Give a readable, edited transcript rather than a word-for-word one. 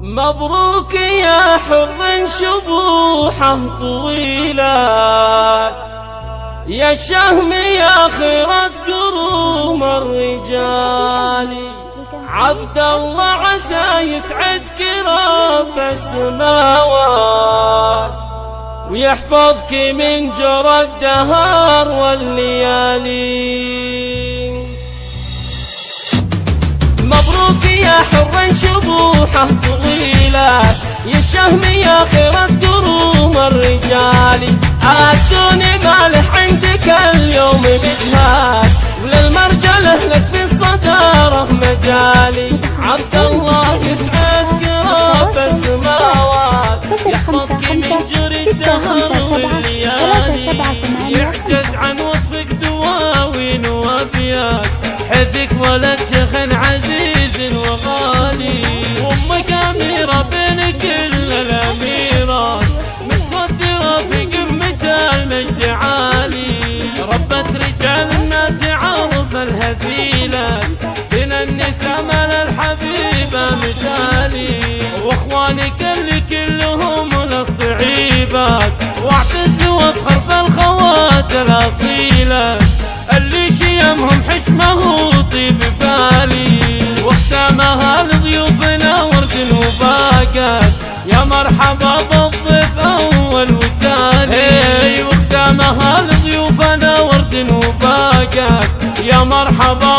مبروك يا حر شبوحه طويلة، يا الشهم يا خيرة قروم الرجال. عبد الله عسى يسعدك رب السماوات، ويحفظك من جرى الدهر والليالي. مبروك يا حر شبوحه طويلة، يا الشهم يا خيرة قروم الرجال. الدنيا مالح عندك اليوم مجهاد، وللمرجله لك في الصدارة مجالي. عبد الله يسعدك رب السماوات، يحفظك من جرى الدهر والليالي. يعجز عن وصفك دواوين وابيات، حدك ولد شيخ عزيز وغالي. وامك اميره بين كل الاميرات، متصدره في قمه المجد عالي. ربت رجال الناس عرف الهزيلات، بين النساء مال الحبيبه مثالي. واخوانك اللي كلهم للصعيبات، واعتز وافخر في الخوات الاصيلات، اللي شيمهم حشمه وطيب فالي. واختامها لضيوفنا ورد وباقات، يا مرحبا بالضيف اول والتالي. واختامها لضيوفنا ورد وباقات، يا مرحبا